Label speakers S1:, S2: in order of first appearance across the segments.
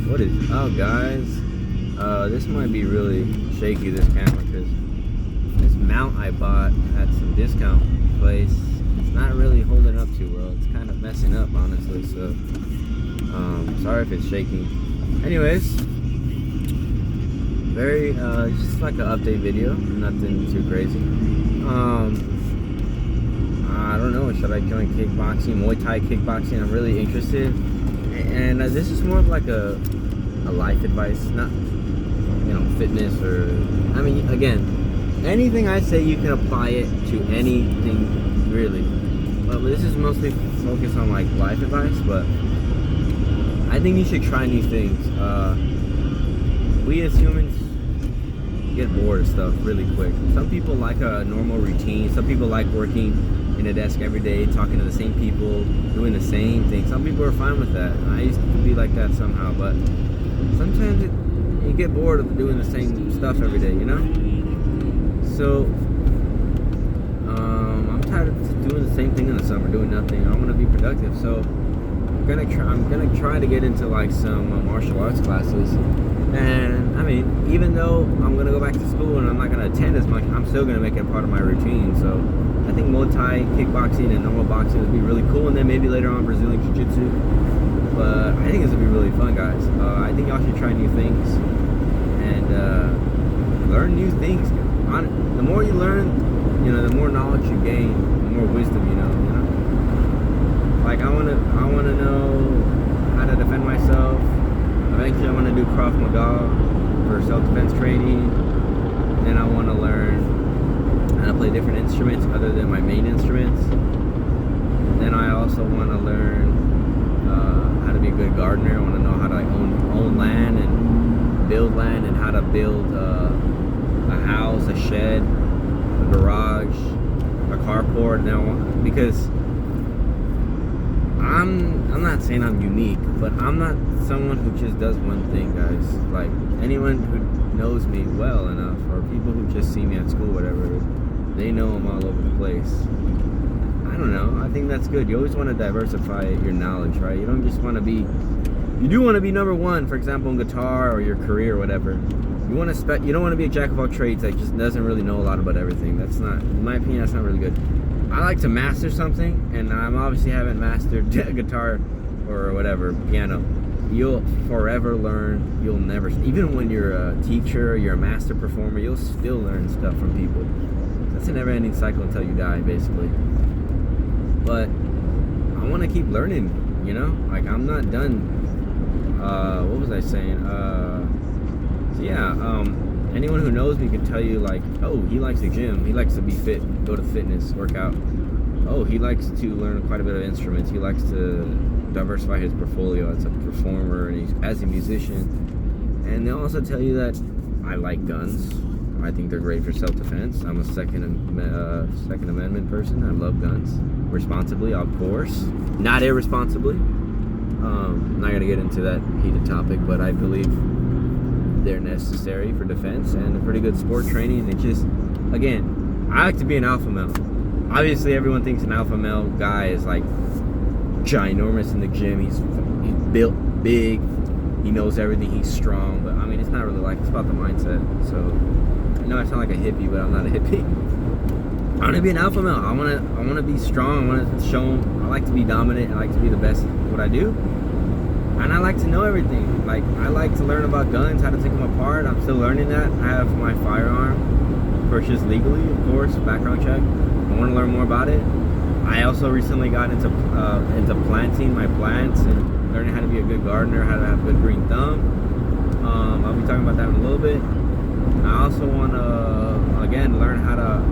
S1: What is up, guys? This might be really shaky, this camera, because this mount I bought at some discount place, it's not really holding up too well. It's kind of messing up, honestly, so sorry if it's shaking. Anyways, very just like an update video, nothing too crazy. I don't know, should I join kickboxing, Muay Thai kickboxing? I'm really interested, and this is more of like a life advice, not fitness, or I mean, again, anything I say you can apply it to anything really, but this is mostly focused on like life advice. But I think you should try new things. We as humans get bored of stuff really quick. Some people like a normal routine. Some people like working in a desk every day, talking to the same people, doing the same thing. Some people are fine with that. I used to be like that somehow, but sometimes you get bored of doing the same stuff every day, So I'm tired of doing the same thing in the summer, doing nothing. I want to be productive, so I'm gonna try to get into like some martial arts classes. And I mean, even though I'm gonna go back to school and I'm not gonna attend as much, I'm still gonna make it a part of my routine. So I think Muay Thai, kickboxing, and normal boxing would be really cool, and then maybe later on Brazilian Jiu-Jitsu. But I think this will be really fun, guys. I think y'all should try new things and learn new things. The more you learn, the more knowledge you gain, the more wisdom you know. Like I wanna know how to defend myself. Eventually, I want to do Krav Maga for self-defense training. Then I want to learn how to play different instruments other than my main instruments. Then I also want to learn how to be a good gardener. I want to know how to own land and build land, and how to build a house, a shed, a garage, a carport. Now, because I'm not saying I'm unique, but I'm not someone who just does one thing, guys. Like, anyone who knows me well enough, or people who just see me at school, whatever, they know I'm all over the place. I don't know, I think that's good. You always want to diversify your knowledge, right? You don't just want to be, you do want to be number one, for example, in guitar or your career or whatever. You don't want to be a jack of all trades that just doesn't really know a lot about everything. That's not, in my opinion, that's not really good. I like to master something, and I'm obviously haven't mastered guitar or whatever, piano. You'll forever learn. You'll never, even when you're a teacher, you're a master performer, you'll still learn stuff from people. That's a never-ending cycle until you die, basically. But I want to keep learning, like I'm not done. What was I saying? So yeah, anyone who knows me can tell you, like, oh, he likes the gym, he likes to be fit, go to fitness, work out. Oh, he likes to learn quite a bit of instruments. He likes to diversify his portfolio as a performer and as a musician. And they'll also tell you that I like guns. I think they're great for self-defense. I'm a Second Amendment person. I love guns. Responsibly, of course. Not irresponsibly. I'm not going to get into that heated topic, but I believe they're necessary for defense and a pretty good sport training. It's just, again, I like to be an alpha male. Obviously, everyone thinks an alpha male guy is like ginormous in the gym. He's built big. He knows everything. He's strong. But I mean, it's not really like, it's about the mindset. So I know I sound like a hippie, but I'm not a hippie. I want to be an alpha male. I want to be strong. I want to show him. I like to be dominant. I like to be the best at what I do. And I like to know everything. Like, I like to learn about guns, how to take them apart. I'm still learning that. I have my firearm purchased legally, of course, background check. I want to learn more about it. I also recently got into planting my plants and learning how to be a good gardener, how to have a good green thumb. I'll be talking about that in a little bit. I also want to, again, learn how to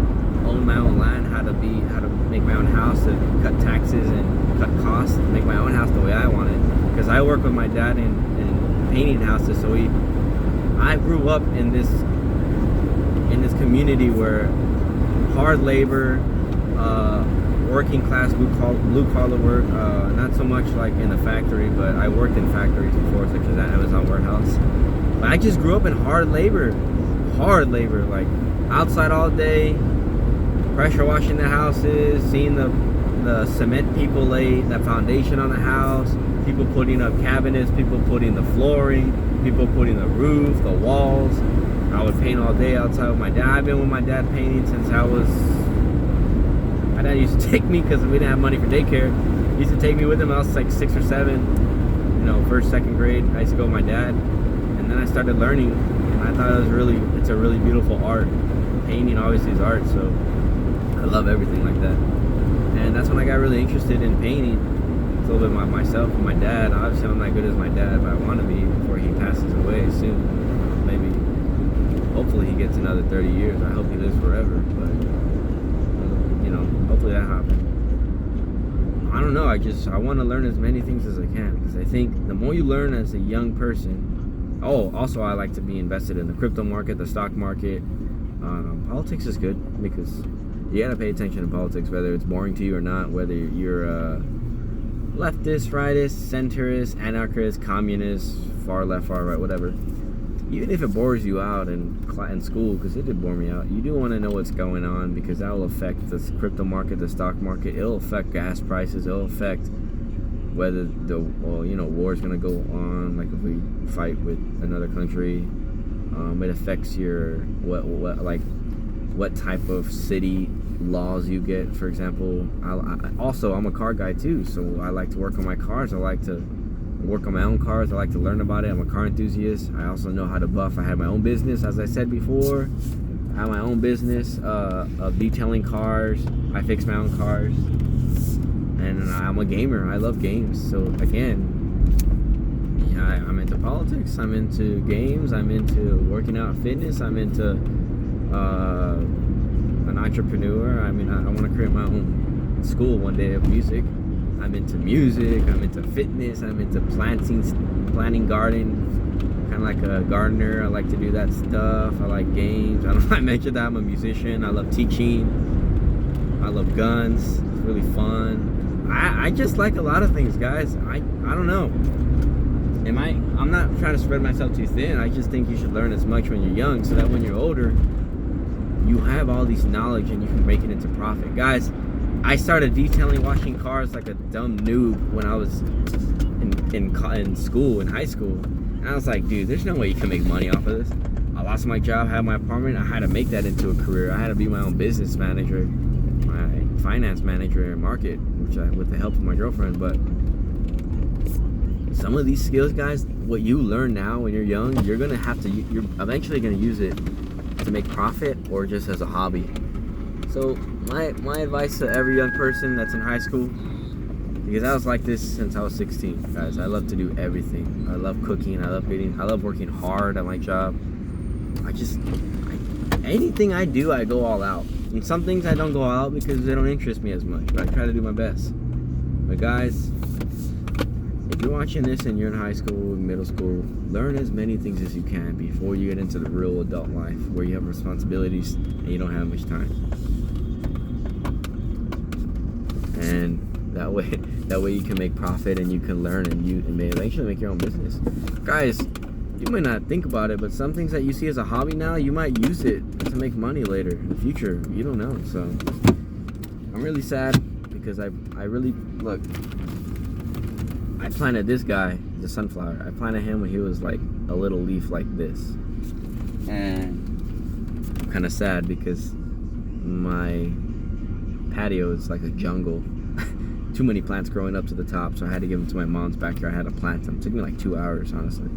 S1: own my own land, how to make my own house, to cut taxes and cut costs, make my own house the way I want it. Because I work with my dad in painting houses, so I grew up in this community where hard labor, working class, blue collar work, not so much like in a factory, but I worked in factories before, such as that Amazon warehouse. But I just grew up in hard labor, like outside all day, pressure washing the houses, seeing the cement people lay that foundation on the house, people putting up cabinets, people putting the flooring, people putting the roof, the walls. I would paint all day outside with my dad. I've been with my dad painting since my dad used to take me, because we didn't have money for daycare. He used to take me with him. I was like 6 or 7, first, second grade. I used to go with my dad, and then I started learning, and I thought it's a really beautiful art. Painting obviously is art, so I love everything like that. And that's when I got really interested in painting. It's a little bit myself and my dad. Obviously I'm not good as my dad, but I want to be before he passes away soon. Maybe, hopefully he gets another 30 years. I hope he lives forever, but hopefully that happens. I don't know, I want to learn as many things as I can, because I think the more you learn as a young person. Also I like to be invested in the crypto market, the stock market. Politics is good, because you gotta pay attention to politics, whether it's boring to you or not, whether you're leftist, rightist, centrist, anarchist, communist, far left, far right, whatever. Even if it bores you out in school, because it did bore me out, you do want to know what's going on, because that will affect the crypto market, the stock market. It'll affect gas prices. It'll affect whether war is going to go on, like if we fight with another country. It affects your what type of city laws you get. For example, I'm a car guy too, so I like to work on my cars. I like to work on my own cars. I like to learn about it. I'm a car enthusiast. I also know how to buff. I have my own business, as I said before. I have my own business of detailing cars. I fix my own cars, and I'm a gamer. I love games. So again, I'm into politics. I'm into games. I'm into working out, fitness. I'm into an entrepreneur. I want to create my own school one day of music. I'm into music. I'm into fitness. I'm into planting garden. Kind of like a gardener. I like to do that stuff. I like games. I mentioned that I'm a musician. I love teaching. I love guns. It's really fun. I just like a lot of things, guys. I don't know. I'm not trying to spread myself too thin. I just think you should learn as much when you're young, so that when you're older, you have all these knowledge and you can make it into profit. Guys, I started detailing, washing cars like a dumb noob when I was in school, in high school. And I was like, dude, there's no way you can make money off of this. I lost my job, had my apartment. I had to make that into a career. I had to be my own business manager, my finance manager in market, with the help of my girlfriend. But some of these skills, guys, what you learn now when you're young, you're eventually gonna use it to make profit or just as a hobby. So my advice to every young person that's in high school, because I was like this since I was 16, guys. I love to do everything. I love cooking. I love eating. I love working hard at my job. Anything I do, I go all out. And some things I don't go all out because they don't interest me as much, but I try to do my best. But guys, if you're watching this and you're in high school, middle school, learn as many things as you can before you get into the real adult life, where you have responsibilities and you don't have much time. And that way you can make profit, and you can learn, and you may eventually make your own business. Guys, you might not think about it, but some things that you see as a hobby now, you might use it to make money later in the future. You don't know. So I'm really sad, because I really, look, I planted this guy, the sunflower. I planted him when he was like a little leaf like this. And I'm kind of sad because my patio is like a jungle. Too many plants growing up to the top, so I had to give them to my mom's backyard. I had to plant them. It took me like 2 hours, honestly.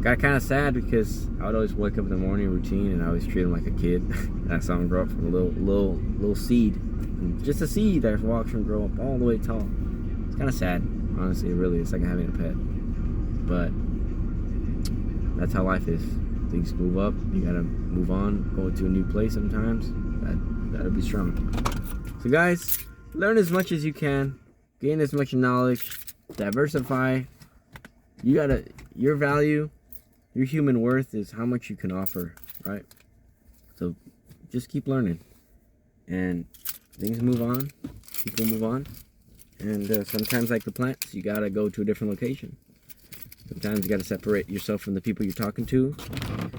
S1: Got kind of sad because I would always wake up in the morning routine, and I always treat him like a kid. And I saw him grow up from a little seed, and just a seed that watched him grow up all the way tall. It's kind of sad, honestly. It really is like having a pet. But that's how life is. Things move up. You gotta move on. Go to a new place sometimes. Gotta be strong. So guys, learn as much as you can. Gain as much knowledge. Diversify. Your value, your human worth is how much you can offer, right? So just keep learning. And things move on. People move on. And sometimes, like the plants, you gotta go to a different location. Sometimes you gotta separate yourself from the people you're talking to,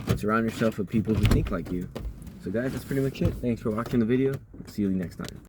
S1: and surround yourself with people who think like you. So guys, that's pretty much it. Thanks for watching the video. See you next time.